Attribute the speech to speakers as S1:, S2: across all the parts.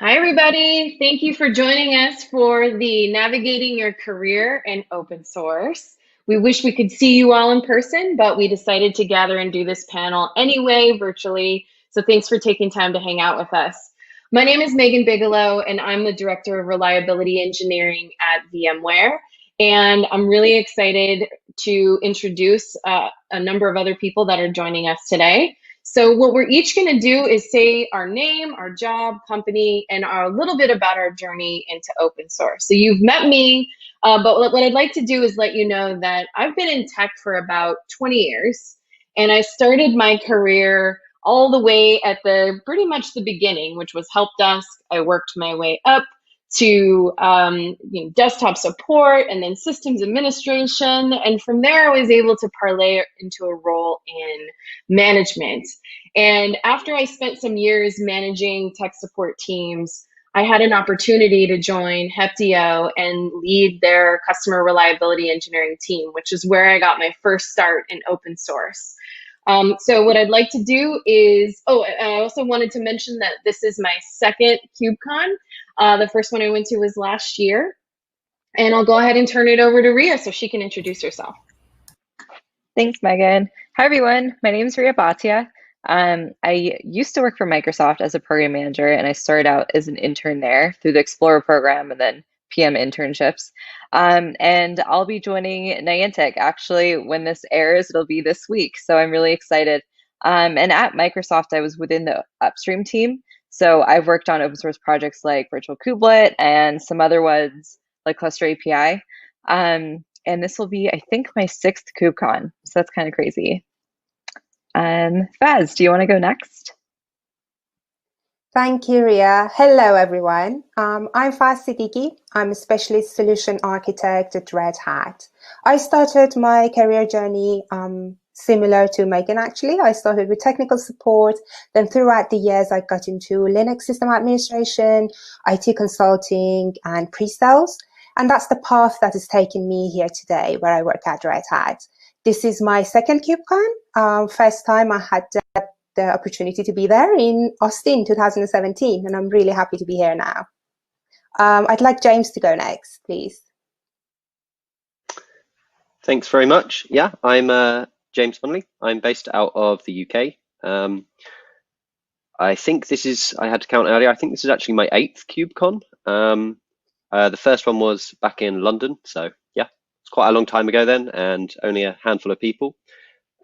S1: Hi, everybody. Thank you for joining us for the Navigating Your Career in Open Source. We wish we could see you all in person, but we decided to gather and do this panel anyway, virtually. So thanks for taking time to hang out with us. My name is Megan Bigelow, and I'm the Director of Reliability Engineering at VMware. And I'm really excited to introduce a number of other people that are joining us today. So what we're each going to do is say our name, our job, company, and a little bit about our journey into open source. So you've met me, but what I'd like to do is let you know that I've been in tech for about 20 years, and I started my career all the way at pretty much the beginning, which was help desk. I worked my way up to desktop support and then systems administration. And from there, I was able to parlay into a role in management. And after I spent some years managing tech support teams, I had an opportunity to join Heptio and lead their customer reliability engineering team, which is where I got my first start in open source. So what I'd like to do is, I also wanted to mention that this is my second KubeCon. The first one I went to was last year. And I'll go ahead and turn it over to Ria so she can introduce herself.
S2: Thanks, Megan. Hi, everyone. My name is Ria Bhatia. I used to work for Microsoft as a program manager, and I started out as an intern there through the Explorer program and then PM internships. And I'll be joining Niantic. Actually, when this airs, it'll be this week. So I'm really excited. And at Microsoft, I was within the upstream team. So I've worked on open source projects like Virtual Kubelet and some other ones like Cluster API. And this will be, I think, my sixth KubeCon. So that's kind of crazy. Faz, do you want to go next?
S3: Thank you, Ria. Hello, everyone. I'm Faz Sadeghi. I'm a specialist solution architect at Red Hat. I started my career journey similar to Megan, actually. I started with technical support. Then throughout the years, I got into Linux system administration, IT consulting, and pre-sales. And that's the path that has taken me here today, where I work at Red Hat. This is my second KubeCon. First time I had the opportunity to be there in Austin 2017, and I'm really happy to be here now. I'd like James to go next, please.
S4: Thanks very much. Yeah, I'm James Munnelly. I'm based out of the UK. I think this is, I had to count earlier, I think this is actually my 8th KubeCon. The first one was back in London, so yeah, it's quite a long time ago then, and only a handful of people.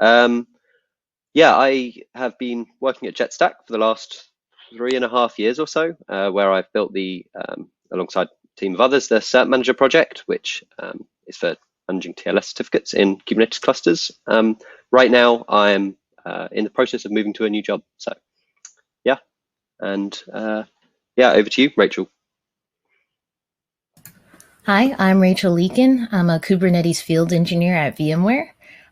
S4: Yeah, I have been working at JetStack for the last 3.5 years or so, where I've built alongside a team of others, the Cert Manager project, which is for managing TLS certificates in Kubernetes clusters. Right now, I'm in the process of moving to a new job. So yeah, and yeah, over to you, Rachel.
S5: Hi, I'm Rachel Leekin. I'm a Kubernetes field engineer at VMware.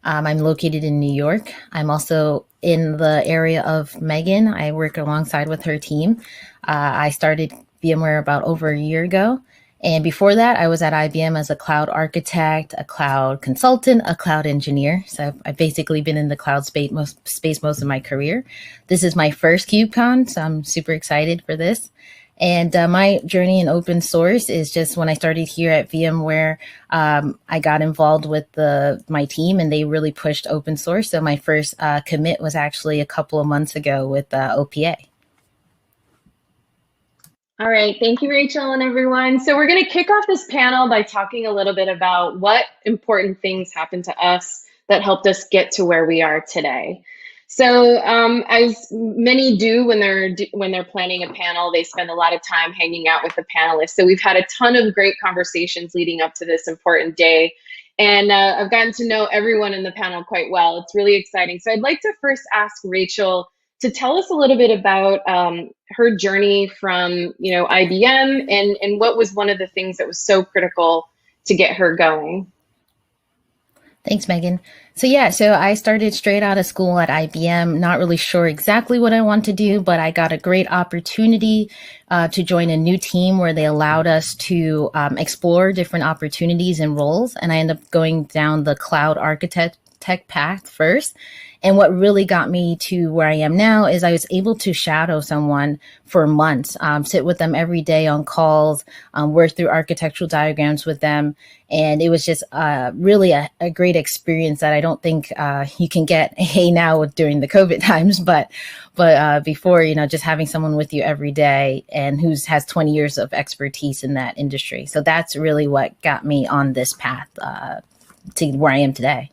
S5: I'm located in New York. I'm also in the area of Megan. I work alongside with her team. I started VMware about over a year ago. And before that, I was at IBM as a cloud architect, a cloud consultant, a cloud engineer. So I've basically been in the cloud space most of my career. This is my first KubeCon, so I'm super excited for this. And my journey in open source is just when I started here at VMware, I got involved with my team and they really pushed open source. So my first commit was actually a couple of months ago with OPA.
S1: All right, thank you, Rachel and everyone. So we're going to kick off this panel by talking a little bit about what important things happened to us that helped us get to where we are today. So as many do when they're planning a panel, they spend a lot of time hanging out with the panelists. So we've had a ton of great conversations leading up to this important day. And I've gotten to know everyone in the panel quite well. It's really exciting. So I'd like to first ask Rachel to tell us a little bit about her journey from IBM and what was one of the things that was so critical to get her going.
S5: Thanks, Megan. So I started straight out of school at IBM, not really sure exactly what I want to do, but I got a great opportunity to join a new team where they allowed us to explore different opportunities and roles. And I ended up going down the cloud architect tech path first. And what really got me to where I am now is I was able to shadow someone for months, sit with them every day on calls, work through architectural diagrams with them. And it was just really a great experience that I don't think you can get now during the COVID times, but before, just having someone with you every day and who has 20 years of expertise in that industry. So that's really what got me on this path to where I am today.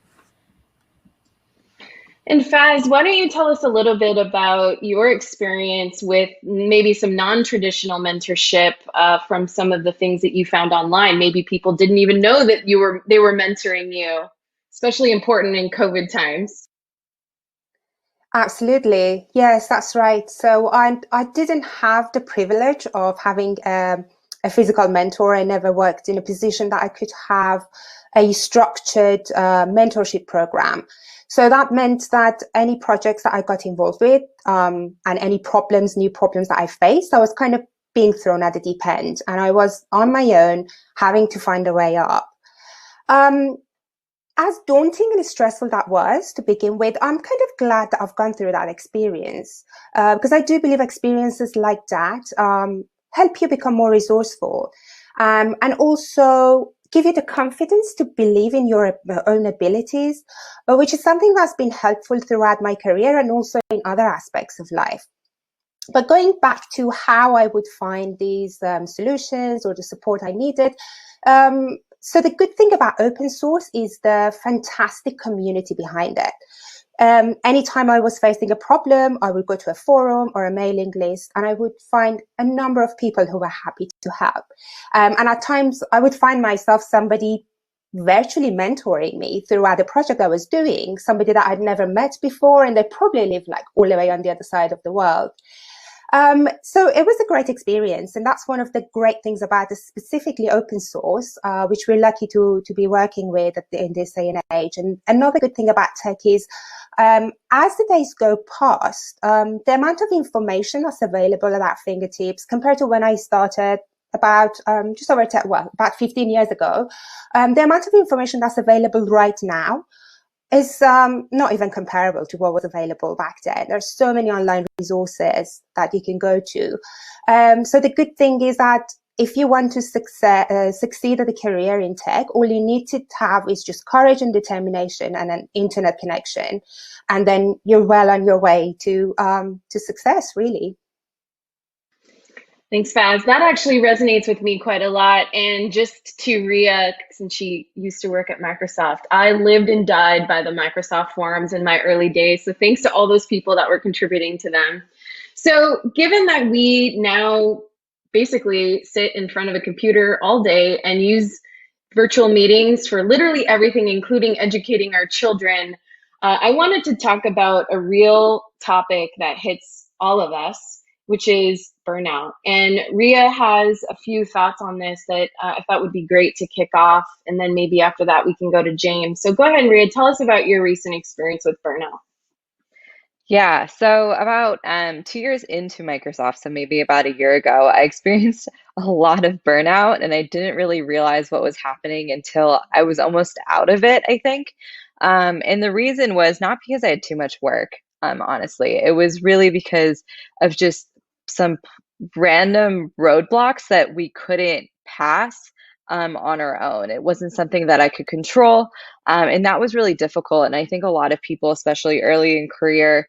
S1: And Faz, why don't you tell us a little bit about your experience with maybe some non-traditional mentorship from some of the things that you found online? Maybe people didn't even know that they were mentoring you, especially important in COVID times.
S3: Absolutely. Yes, that's right. So I didn't have the privilege of having a physical mentor. I never worked in a position that I could have a structured mentorship program. So that meant that any projects that I got involved with and any new problems that I faced, I was kind of being thrown at the deep end, and I was on my own having to find a way up. As dauntingly stressful that was to begin with, I'm kind of glad that I've gone through that experience because I do believe experiences like that help you become more resourceful and also give you the confidence to believe in your own abilities, which is something that's been helpful throughout my career and also in other aspects of life. But going back to how I would find these solutions or the support I needed, so the good thing about open source is the fantastic community behind it. Anytime I was facing a problem, I would go to a forum or a mailing list, and I would find a number of people who were happy to help. And at times, I would find myself somebody virtually mentoring me throughout the project I was doing, somebody that I'd never met before, and they probably live like all the way on the other side of the world. So it was a great experience, and that's one of the great things about this, specifically open source, which we're lucky to be working with in this day and age. And another good thing about tech is, as the days go past, the amount of information that's available at our fingertips compared to when I started about about 15 years ago, the amount of information that's available right now is not even comparable to what was available back then. There's so many online resources that you can go to. So the good thing is that if you want to succeed at a career in tech, all you need to have is just courage and determination and an internet connection. And then you're well on your way to success, really.
S1: Thanks, Faz. That actually resonates with me quite a lot. And just to Ria, since she used to work at Microsoft, I lived and died by the Microsoft forums in my early days. So thanks to all those people that were contributing to them. So given that we now basically sit in front of a computer all day and use virtual meetings for literally everything, including educating our children, I wanted to talk about a real topic that hits all of us, which is burnout. And Ria has a few thoughts on this that I thought would be great to kick off. And then maybe after that, we can go to James. So go ahead, Ria, tell us about your recent experience with burnout.
S2: Yeah, so about 2 years into Microsoft, so maybe about a year ago, I experienced a lot of burnout, and I didn't really realize what was happening until I was almost out of it, I think. And the reason was not because I had too much work, honestly. It was really because of just some random roadblocks that we couldn't pass on our own. It wasn't something that I could control. And that was really difficult. And I think a lot of people, especially early in career,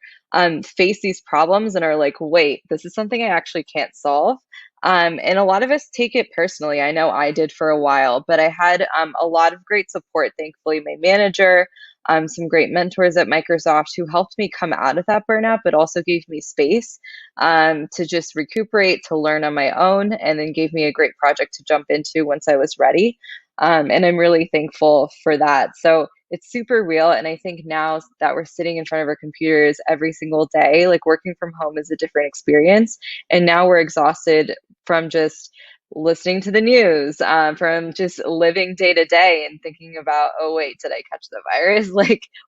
S2: face these problems and are like, wait, this is something I actually can't solve. And a lot of us take it personally. I know I did for a while, but I had a lot of great support. Thankfully, my manager, some great mentors at Microsoft who helped me come out of that burnout, but also gave me space to just recuperate, to learn on my own, and then gave me a great project to jump into once I was ready. And I'm really thankful for that. So it's super real. And I think now that we're sitting in front of our computers every single day, like working from home is a different experience. And now we're exhausted from just listening to the news, from just living day to day and thinking about, oh, wait, did I catch the virus?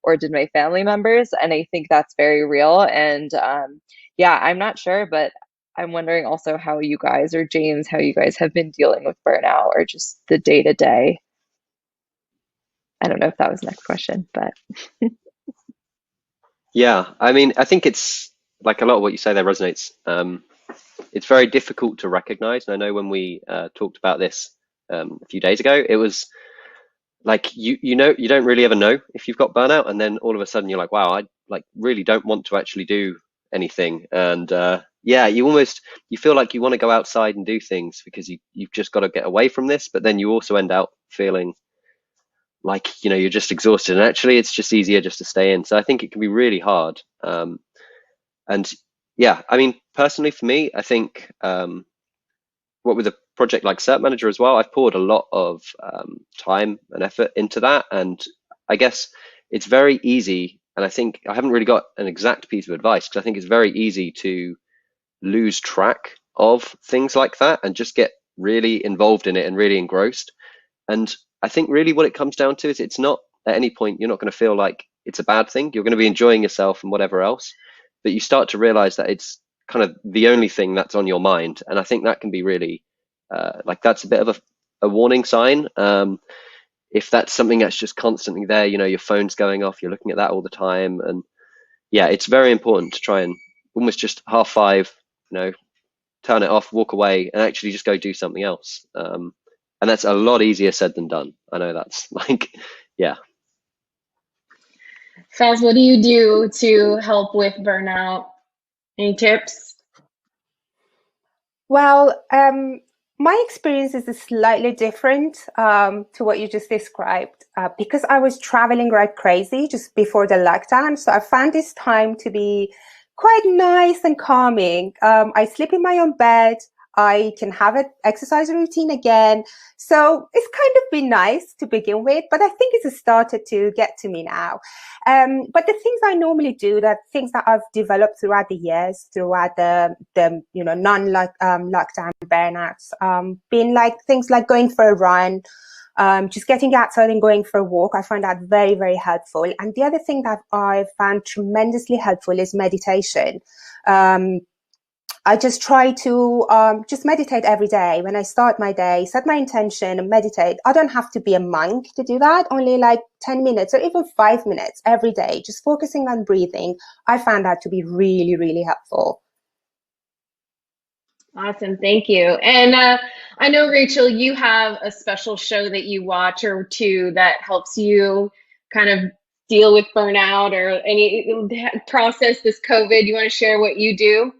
S2: Or did my family members? And I think that's very real. And yeah, I'm not sure, but I'm wondering also how you guys, or James, how you guys have been dealing with burnout or just the day to day. I don't know if that was the next question, but.
S4: Yeah, I mean, I think it's like a lot of what you say there resonates. It's very difficult to recognize. And I know when we talked about this a few days ago, it was like you know you don't really ever know if you've got burnout, and then all of a sudden you're like, wow, I like really don't want to actually do anything. And yeah, you feel like you want to go outside and do things because you've just got to get away from this, but then you also end up feeling like, you know, you're just exhausted, and actually it's just easier just to stay in. So I think it can be really hard. And yeah, I mean, personally for me, I think what with a project like Cert Manager as well, I've poured a lot of time and effort into that. And I guess it's very easy, and I think I haven't really got an exact piece of advice, because I think it's very easy to lose track of things like that and just get really involved in it and really engrossed. And I think really what it comes down to is it's not at any point, you're not going to feel like it's a bad thing. You're going to be enjoying yourself and whatever else, but you start to realize that it's kind of the only thing that's on your mind. And I think that can be really like that's a bit of a warning sign. If that's something that's just constantly there, you know, your phone's going off, you're looking at that all the time. And yeah, it's very important to try and almost just 5:30, you know, turn it off, walk away, and actually just go do something else. And that's a lot easier said than done. I know that's like, yeah.
S1: Faz, what do you do to help with burnout? Any tips?
S3: Well, my experience is slightly different to what you just described because I was traveling like crazy just before the lockdown. So I found this time to be quite nice and calming. I sleep in my own bed. I can have an exercise routine again. So it's kind of been nice to begin with, but I think it's started to get to me now. But the things I normally do, that things that I've developed throughout the years, throughout the you know, lockdown burnouts, been like things like going for a run, just getting outside and going for a walk. I find that very, very helpful. And the other thing that I found tremendously helpful is meditation. I just try to just meditate every day. When I start my day, set my intention and meditate. I don't have to be a monk to do that, only like 10 minutes or even 5 minutes every day, just focusing on breathing. I found that to be really, really helpful.
S1: Awesome, thank you. And I know, Rachel, you have a special show that you watch or two that helps you kind of deal with burnout or any process this COVID. You want to share what you do?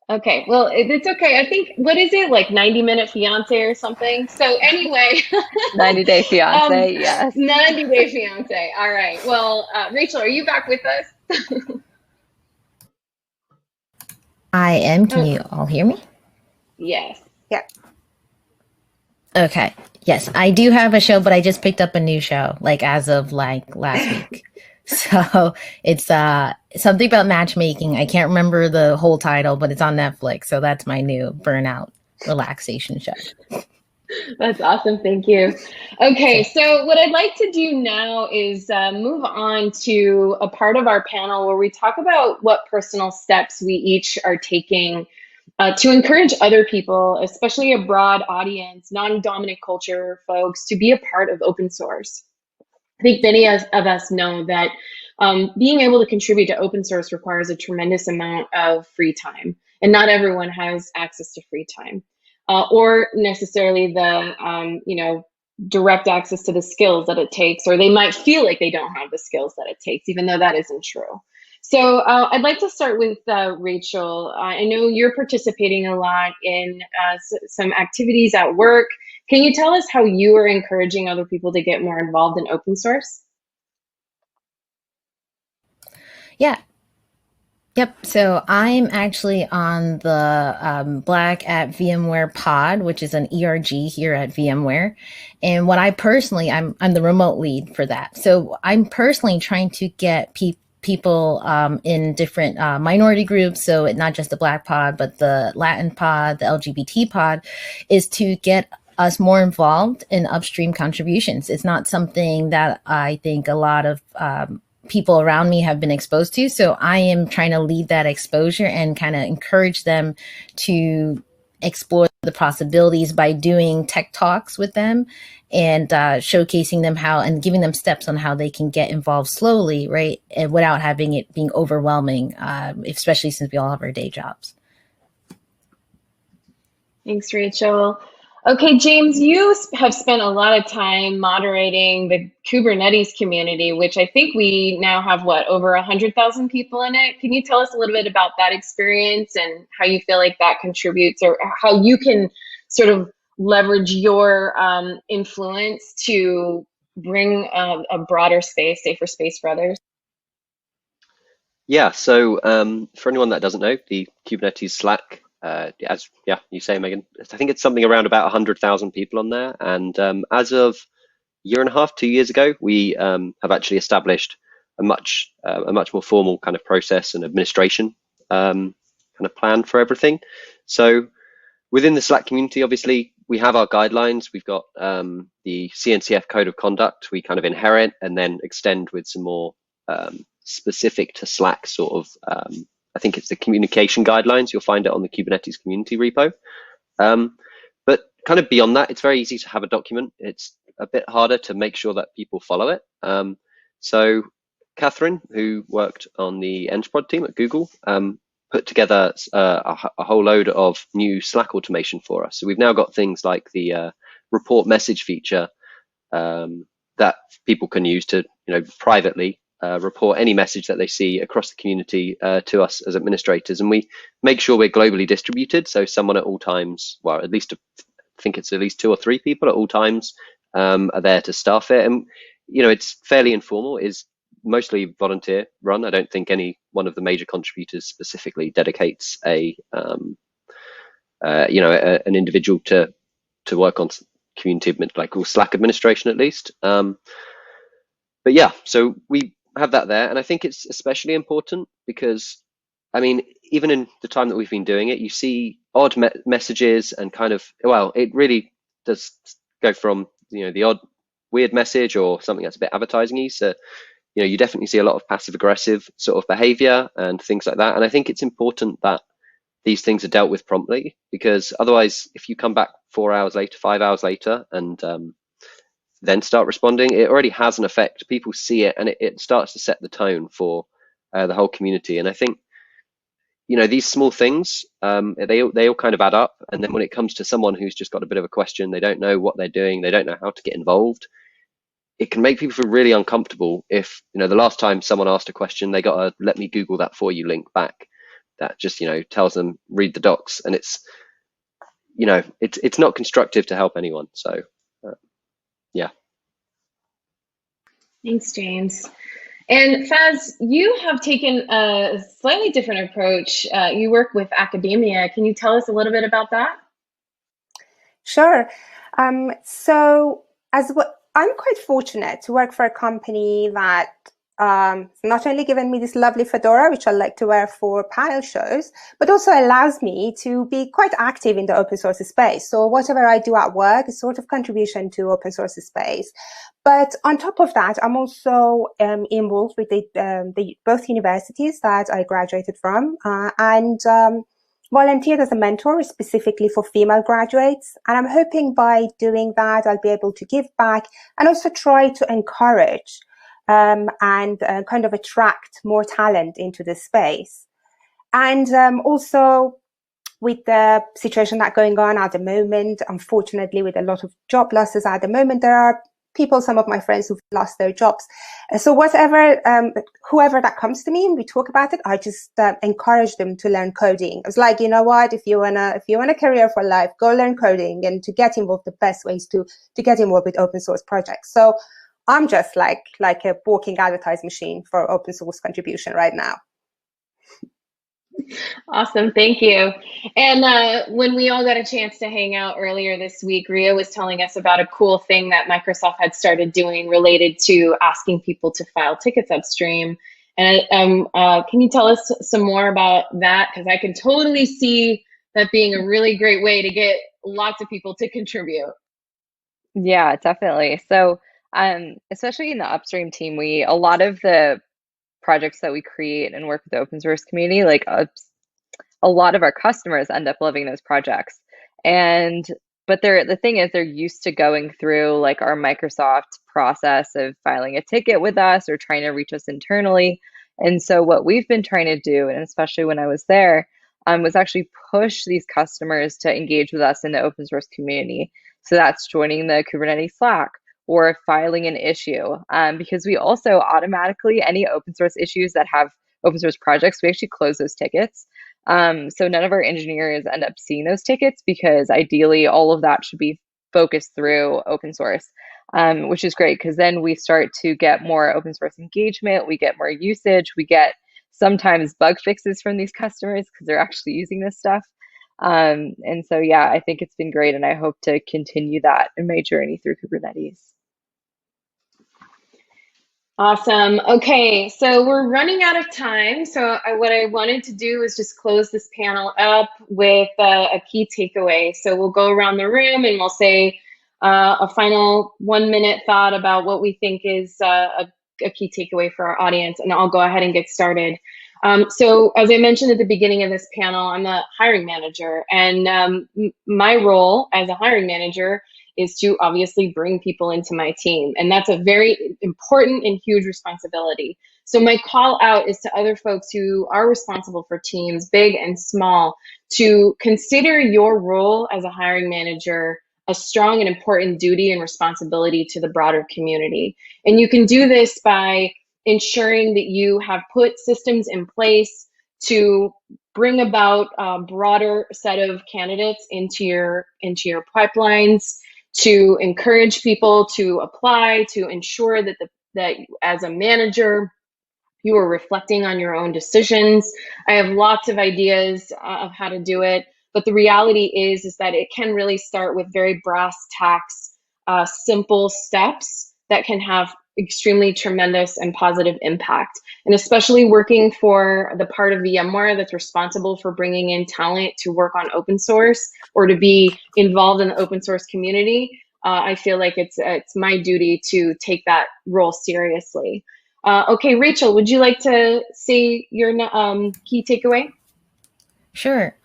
S1: Okay, well, it's okay. I think, what is it, like 90-minute fiance or something? So anyway.
S2: 90-day fiance, yes.
S1: 90-day fiance. All right. Well, Rachel, are you back with us?
S5: I am. Can you all hear me?
S1: Yes.
S3: Yeah.
S5: Okay. Yes, I do have a show, but I just picked up a new show, like as of like last week. So it's something about matchmaking. I can't remember the whole title, but it's on Netflix. So that's my new burnout relaxation show.
S1: That's awesome. Thank you. Okay, so what I'd like to do now is move on to a part of our panel where we talk about what personal steps we each are taking to encourage other people, especially a broad audience, non-dominant culture folks, to be a part of open source. I think many of us know that being able to contribute to open source requires a tremendous amount of free time, and not everyone has access to free time or necessarily the you know, direct access to the skills that it takes, or they might feel like they don't have the skills that it takes, even though that isn't true. So I'd like to start with Rachel. I know you're participating a lot in some activities at work. Can you tell us how you are encouraging other people to get more involved in open source?
S5: Yeah. Yep. So I'm actually on the Black at VMware pod, which is an ERG here at VMware. And what I personally, I'm the remote lead for that. So I'm personally trying to get people in different minority groups, so not just the Black pod, but the Latin pod, the LGBT pod, is to get us more involved in upstream contributions. It's not something that I think a lot of people around me have been exposed to. So I am trying to lead that exposure and kind of encourage them to explore the possibilities by doing tech talks with them and showcasing them how and giving them steps on how they can get involved slowly, right? And without having it being overwhelming, especially since we all have our day jobs.
S1: Thanks, Rachel. Okay, James, you have spent a lot of time moderating the Kubernetes community, which I think we now have, what, over 100,000 people in it. Can you tell us a little bit about that experience and how you feel like that contributes, or how you can sort of leverage your influence to bring a broader space, safer space for others?
S4: Yeah, so for anyone that doesn't know, the Kubernetes Slack, as you say, Megan, I think it's something around about 100,000 people on there. And as of a year and a half, 2 years ago, we have actually established a much more formal kind of process and administration kind of plan for everything. So within the Slack community, obviously, we have our guidelines. We've got the CNCF code of conduct we kind of inherit and then extend with some more specific to Slack sort of, I think it's the communication guidelines. You'll find it on the Kubernetes community repo. But kind of beyond that, it's very easy to have a document. It's a bit harder to make sure that people follow it. So Catherine, who worked on the Enterprise team at Google, put together a whole load of new Slack automation for us. So we've now got things like the report message feature that people can use to, privately report any message that they see across the community to us as administrators. And we make sure we're globally distributed. So someone at all times, well, at least I think it's at least 2 or 3 people at all times are there to staff it. And, it's fairly informal. It's mostly volunteer run. I don't think any one of the major contributors specifically dedicates an individual to work on community, like Slack administration at least. But yeah, so we have that there, and I think it's especially important because, I mean, even in the time that we've been doing it, you see odd messages and kind of, well, it really does go from the odd weird message or something that's a bit advertising-y. So you definitely see a lot of passive aggressive sort of behavior and things like that. And I think it's important that these things are dealt with promptly, because otherwise, if you come back 4 hours later, 5 hours later, and then start responding, it already has an effect. People see it, and it starts to set the tone for the whole community. And I think, these small things, they all kind of add up. And then when it comes to someone who's just got a bit of a question, they don't know what they're doing, they don't know how to get involved, it can make people feel really uncomfortable if, the last time someone asked a question, they got a "let me Google that for you" link back that just, tells them read the docs, and it's not constructive to help anyone. So yeah.
S1: Thanks, James. And Faz, you have taken a slightly different approach. You work with academia. Can you tell us a little bit about that?
S3: Sure. So I'm quite fortunate to work for a company that not only given me this lovely fedora, which I like to wear for panel shows, but also allows me to be quite active in the open source space. So whatever I do at work is sort of contribution to open source space. But on top of that, I'm also involved with both universities that I graduated from and volunteered as a mentor specifically for female graduates. And I'm hoping by doing that, I'll be able to give back and also try to encourage and kind of attract more talent into this space. And also with the situation that's going on at the moment, unfortunately, with a lot of job losses at the moment, there are people, some of my friends who've lost their jobs. So whoever that comes to me and we talk about it, I just encourage them to learn coding. I was like, you know what, if you want a career for life, go learn coding, and to get involved, the best ways to get involved with open source projects. So I'm just like a walking advertise machine for open source contribution right now.
S1: Awesome, thank you. And when we all got a chance to hang out earlier this week, Ria was telling us about a cool thing that Microsoft had started doing related to asking people to file tickets upstream. And can you tell us some more about that? Because I can totally see that being a really great way to get lots of people to contribute.
S2: Yeah, definitely. So especially in the upstream team, a lot of the projects that we create and work with the open source community, like a lot of our customers end up loving those projects. But the thing is, they're used to going through like our Microsoft process of filing a ticket with us or trying to reach us internally. And so what we've been trying to do, and especially when I was there, was actually push these customers to engage with us in the open source community. So that's joining the Kubernetes Slack or filing an issue. Because we also automatically, any open source issues that have open source projects, we actually close those tickets. So none of our engineers end up seeing those tickets because ideally all of that should be focused through open source, which is great because then we start to get more open source engagement, we get more usage, we get sometimes bug fixes from these customers because they're actually using this stuff. And so, yeah, I think it's been great and I hope to continue that in my journey through Kubernetes.
S1: Awesome. Okay, so we're running out of time. So what I wanted to do is just close this panel up with a key takeaway. So we'll go around the room and we'll say a final 1-minute thought about what we think is a key takeaway for our audience, and I'll go ahead and get started. So as I mentioned at the beginning of this panel, I'm a hiring manager, and my role as a hiring manager is to obviously bring people into my team. And that's a very important and huge responsibility. So my call out is to other folks who are responsible for teams, big and small, to consider your role as a hiring manager a strong and important duty and responsibility to the broader community. And you can do this by ensuring that you have put systems in place to bring about a broader set of candidates into your pipelines, to encourage people to apply, to ensure that that as a manager, you are reflecting on your own decisions. I have lots of ideas of how to do it, but the reality is that it can really start with very brass tacks, simple steps that can have extremely tremendous and positive impact. And especially working for the part of VMware that's responsible for bringing in talent to work on open source or to be involved in the open source community, I feel like it's my duty to take that role seriously. Okay, Rachel, would you like to say your key takeaway?
S5: Sure.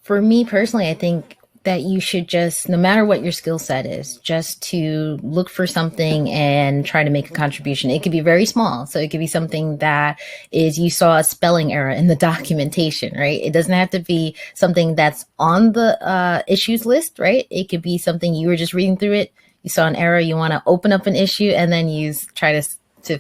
S5: For me personally, I think that you should just, no matter what your skill set is, just to look for something and try to make a contribution. It could be very small. So it could be something that is, you saw a spelling error in the documentation, right? It doesn't have to be something that's on the issues list, right? It could be something you were just reading through it. You saw an error, you want to open up an issue and then you try to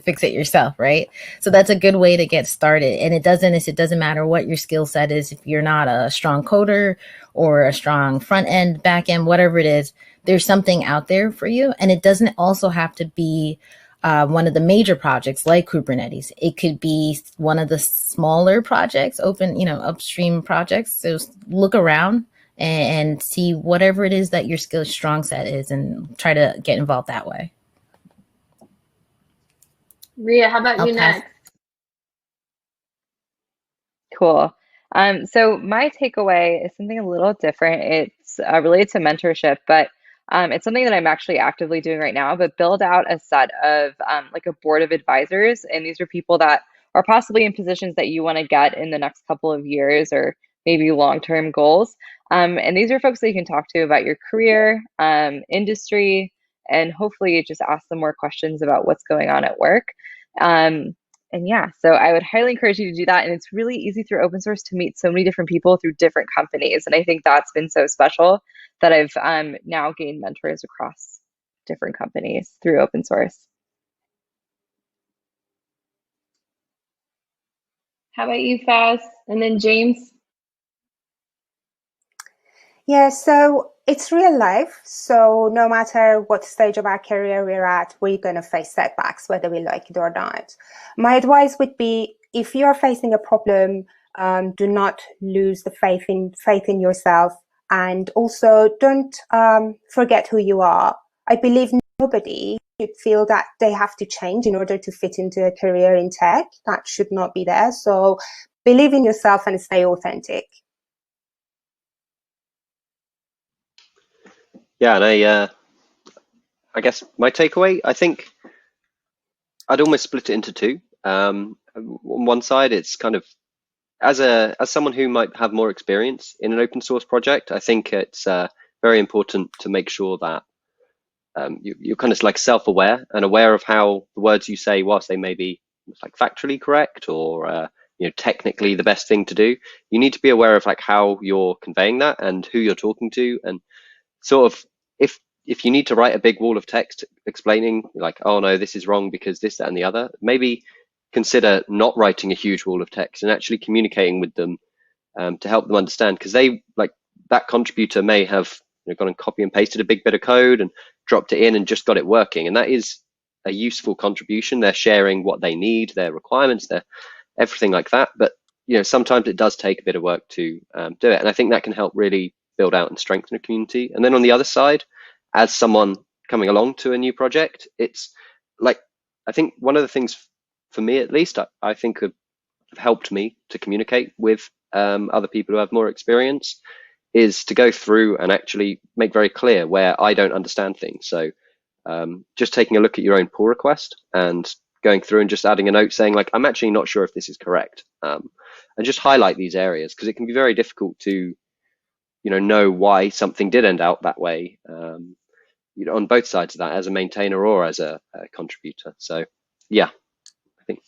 S5: fix it yourself, right? So that's a good way to get started. And it doesn't matter what your skill set is. If you're not a strong coder or a strong front end, back end, whatever it is, there's something out there for you. And it doesn't also have to be one of the major projects like Kubernetes. It could be one of the smaller projects, upstream projects. So look around and see whatever it is that your strong set is and try to get involved that way.
S1: Ria, how about you next?
S2: Cool. So my takeaway is something a little different. It's related to mentorship, but it's something that I'm actually actively doing right now, but build out a set of like a board of advisors. And these are people that are possibly in positions that you want to get in the next couple of years or maybe long-term goals. And these are folks that you can talk to about your career, industry, and hopefully just ask them more questions about what's going on at work. And yeah, so I would highly encourage you to do that. And it's really easy through open source to meet so many different people through different companies. And I think that's been so special that I've now gained mentors across different companies through open source.
S1: How about you, Faz? And then James?
S3: Yeah, so it's real life. So no matter what stage of our career we're at, we're going to face setbacks, whether we like it or not. My advice would be, if you're facing a problem, do not lose the faith in yourself, and also don't forget who you are. I believe nobody should feel that they have to change in order to fit into a career in tech. That should not be there. So believe in yourself and stay authentic.
S4: Yeah, and I guess my takeaway, I think I'd almost split it into two. On one side, it's kind of as someone who might have more experience in an open source project, I think it's very important to make sure that you're kind of like self-aware and aware of how the words you say, whilst they may be like factually correct or technically the best thing to do, you need to be aware of like how you're conveying that and who you're talking to, and sort of if you need to write a big wall of text explaining like, oh no, this is wrong because this, that, and the other, maybe consider not writing a huge wall of text and actually communicating with them to help them understand, because they like that contributor may have gone and copy and pasted a big bit of code and dropped it in and just got it working, and that is a useful contribution. They're sharing what they need, their requirements, their everything like that. But sometimes it does take a bit of work to do it, and I think that can help really build out and strengthen a community. And then on the other side, as someone coming along to a new project, it's like, I think one of the things for me at least, I think have helped me to communicate with other people who have more experience is to go through and actually make very clear where I don't understand things. So just taking a look at your own pull request and going through and just adding a note saying like, I'm actually not sure if this is correct, and just highlight these areas, because it can be very difficult to know why something did end out that way, on both sides of that, as a maintainer or as a contributor. So yeah, I think.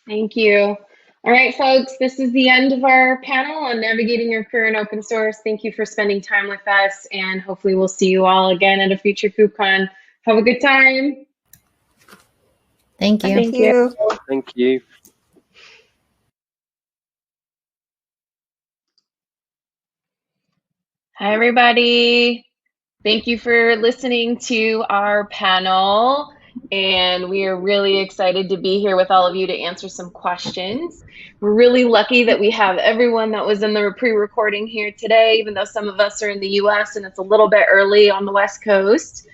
S1: Thank you. All right, folks, this is the end of our panel on navigating your career in open source. Thank you for spending time with us, and hopefully we'll see you all again at a future KubeCon. Have a good time.
S5: Thank you.
S3: Thank you.
S4: Thank you.
S1: Hi, everybody. Thank you for listening to our panel. And we are really excited to be here with all of you to answer some questions. We're really lucky that we have everyone that was in the pre-recording here today, even though some of us are in the US and it's a little bit early on the West Coast.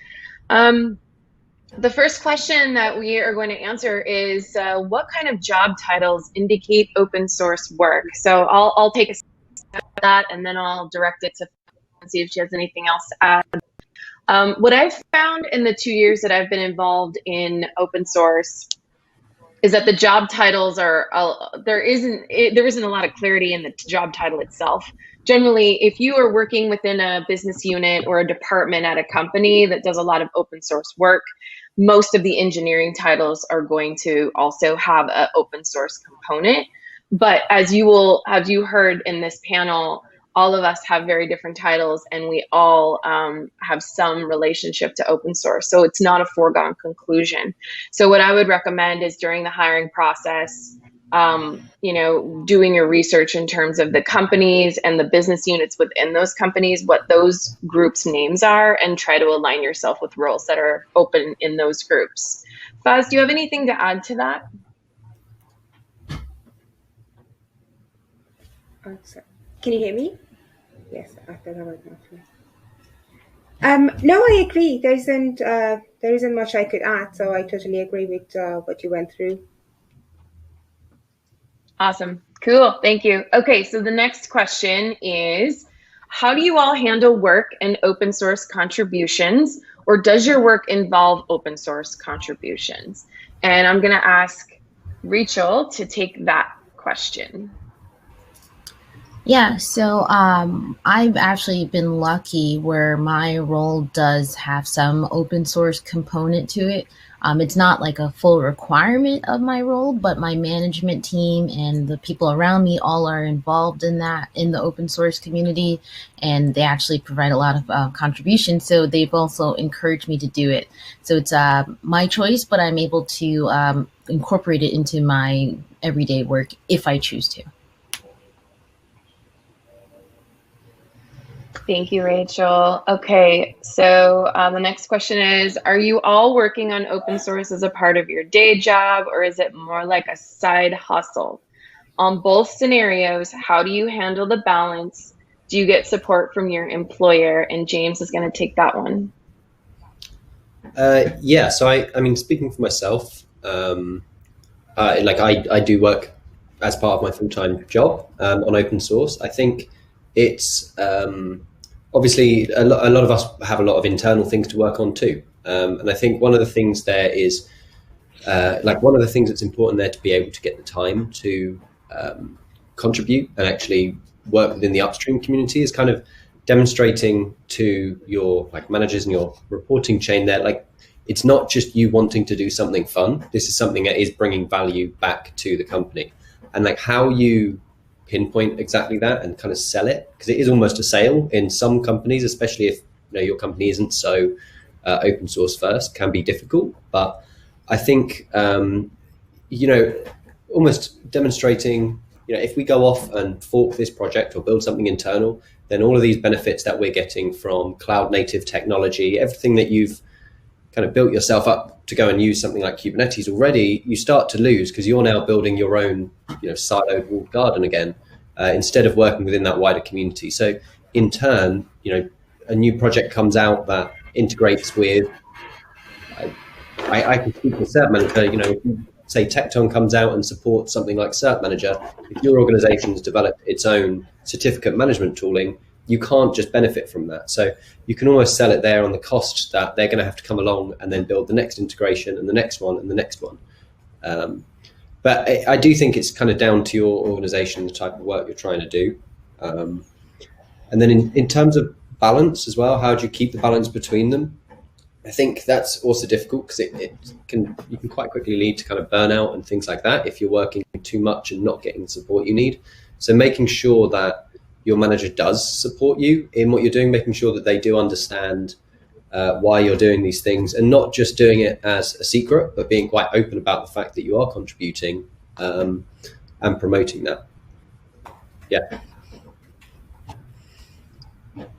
S1: The first question that we are going to answer is what kind of job titles indicate open source work? So I'll take a step at that, and then I'll direct it to see if she has anything else to add. What I've found in the 2 years that I've been involved in open source is that the job titles are, there isn't a lot of clarity in the job title itself. Generally, if you are working within a business unit or a department at a company that does a lot of open source work, most of the engineering titles are going to also have an open source component. But as you heard in this panel, all of us have very different titles, and we all have some relationship to open source. So it's not a foregone conclusion. So what I would recommend is during the hiring process, doing your research in terms of the companies and the business units within those companies, what those groups' names are, and try to align yourself with roles that are open in those groups. Faz, do you have anything to add to that?
S3: Can you hear me? Yes, I thought I was not. No, I agree. There isn't much I could add, so I totally agree with what you went through.
S1: Awesome. Cool. Thank you. Okay, so the next question is, how do you all handle work and open source contributions, or does your work involve open source contributions? And I'm going to ask Rachel to take that question.
S5: Yeah, so I've actually been lucky where my role does have some open source component to it. It's not like a full requirement of my role, but my management team and the people around me all are involved in that, in the open source community, and they actually provide a lot of contributions. So they've also encouraged me to do it. So it's my choice, but I'm able to incorporate it into my everyday work if I choose to.
S1: Thank you, Rachel. Okay, so the next question is, are you all working on open source as a part of your day job, or is it more like a side hustle? On both scenarios, how do you handle the balance? Do you get support from your employer? And James is going to take that one.
S6: Yeah, so I mean, speaking for myself, I do work as part of my full-time job on open source. I think it's obviously a lot of us have a lot of internal things to work on too, and I think one of the things there is like one of the things that's important there to be able to get the time to contribute and actually work within the upstream community is kind of demonstrating to your like managers and your reporting chain that like it's not just you wanting to do something fun. This is something that is bringing value back to the company, and like how you pinpoint exactly that and kind of sell it, because it is almost a sale in some companies, especially if your company isn't so open source first, can be difficult. But I think almost demonstrating, if we go off and fork this project or build something internal, then all of these benefits that we're getting from cloud native technology, everything that you've kind of built yourself up to go and use something like Kubernetes already, you start to lose because you're now building your own, siloed walled garden again, instead of working within that wider community. So in turn, a new project comes out that integrates with, I can speak to Cert Manager, if you say Tecton comes out and supports something like Cert Manager, if your organization's developed its own certificate management tooling, you can't just benefit from that. So you can almost sell it there on the cost that they're going to have to come along and then build the next integration and the next one and the next one. But I do think it's kind of down to your organization, the type of work you're trying to do. And then in terms of balance as well, how do you keep the balance between them? I think that's also difficult because you can quite quickly lead to kind of burnout and things like that if you're working too much and not getting the support you need. So making sure that your manager does support you in what you're doing, making sure that they do understand why you're doing these things, and not just doing it as a secret, but being quite open about the fact that you are contributing and promoting that. Yeah.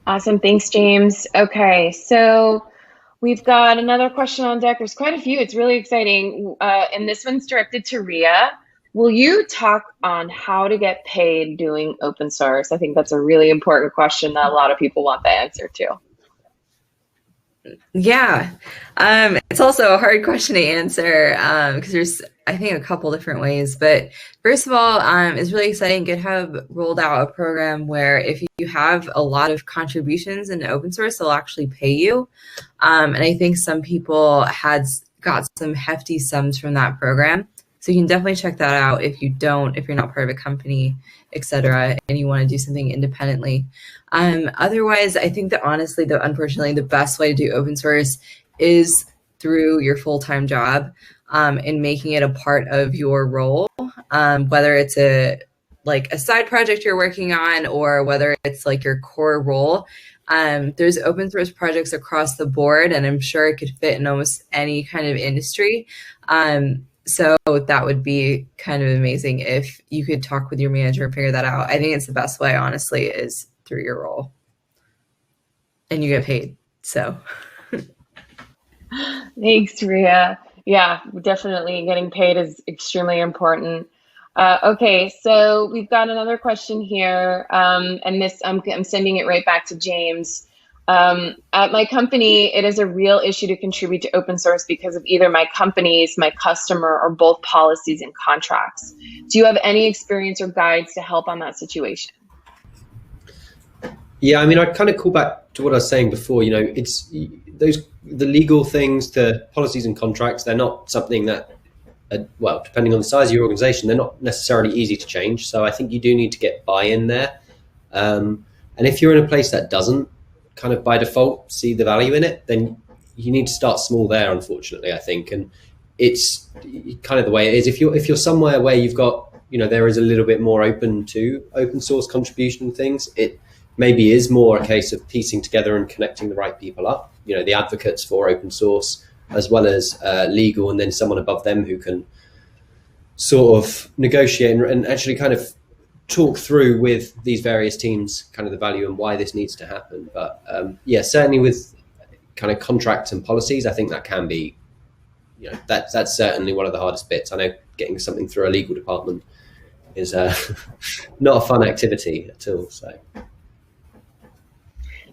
S1: Awesome. Thanks, James. Okay, so we've got another question on deck. There's quite a few. It's really exciting. And this one's directed to Ria. Will you talk on how to get paid doing open source? I think that's a really important question that a lot of people want the answer to.
S7: Yeah, it's also a hard question to answer because there's, I think, a couple different ways. But first of all, it's really exciting. GitHub rolled out a program where if you have a lot of contributions in open source, they'll actually pay you. And I think some people got some hefty sums from that program. So you can definitely check that out if you're not part of a company, etc., and you want to do something independently. Otherwise, I think that honestly, unfortunately, the best way to do open source is through your full-time job and making it a part of your role, whether it's a side project you're working on or whether it's like your core role. There's open source projects across the board, and I'm sure it could fit in almost any kind of industry. So that would be kind of amazing if you could talk with your manager and figure that out. I think it's the best way, honestly, is through your role. And you get paid, so.
S1: Thanks, Ria. Yeah, definitely getting paid is extremely important. Okay, so we've got another question here, and this I'm sending it right back to James. At my company, it is a real issue to contribute to open source because of either my company's, my customer, or both policies and contracts. Do you have any experience or guides to help on that situation?
S6: Yeah, I mean, I'd kind of call back to what I was saying before. It's the legal things, the policies and contracts, they're not something that, well, depending on the size of your organization, they're not necessarily easy to change. So I think you do need to get buy-in there. And if you're in a place that doesn't kind of by default see the value in it, then you need to start small there, unfortunately, I think. And it's kind of the way it is. If you're somewhere where you've got, there is a little bit more open to open source contribution things, it maybe is more a case of piecing together and connecting the right people up, the advocates for open source, as well as legal, and then someone above them who can sort of negotiate and actually kind of talk through with these various teams kind of the value and why this needs to happen. But yeah, certainly with kind of contracts and policies, I think that can be, that's certainly one of the hardest bits. I know getting something through a legal department is not a fun activity at all. So.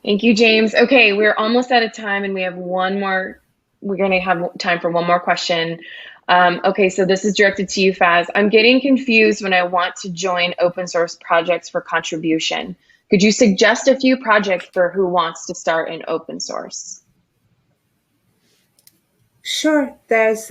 S1: Thank you, James. Okay, we're almost out of time, and we have one more. We're going to have time for one more question. Okay, so this is directed to you, Faz. I'm getting confused when I want to join open source projects for contribution. Could you suggest a few projects for who wants to start in open source?
S3: Sure, there's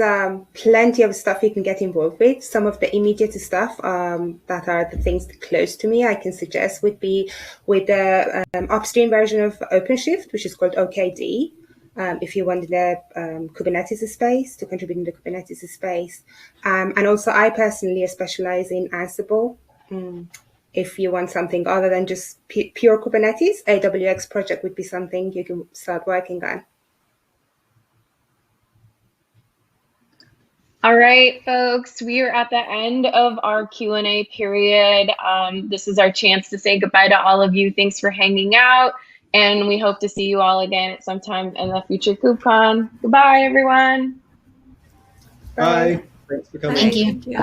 S3: plenty of stuff you can get involved with. Some of the immediate stuff that are the things close to me I can suggest would be with the upstream version of OpenShift, which is called OKD. If you want the Kubernetes space, to contribute in the Kubernetes space. And also I personally specialize in Ansible. If you want something other than just pure Kubernetes, AWX project would be something you can start working on.
S1: All right, folks, we are at the end of our Q&A period. This is our chance to say goodbye to all of you. Thanks for hanging out, and we hope to see you all again at some time in the future KubeCon. Goodbye, everyone.
S6: Bye. Thanks for coming.
S5: Thank you.
S7: Thank you.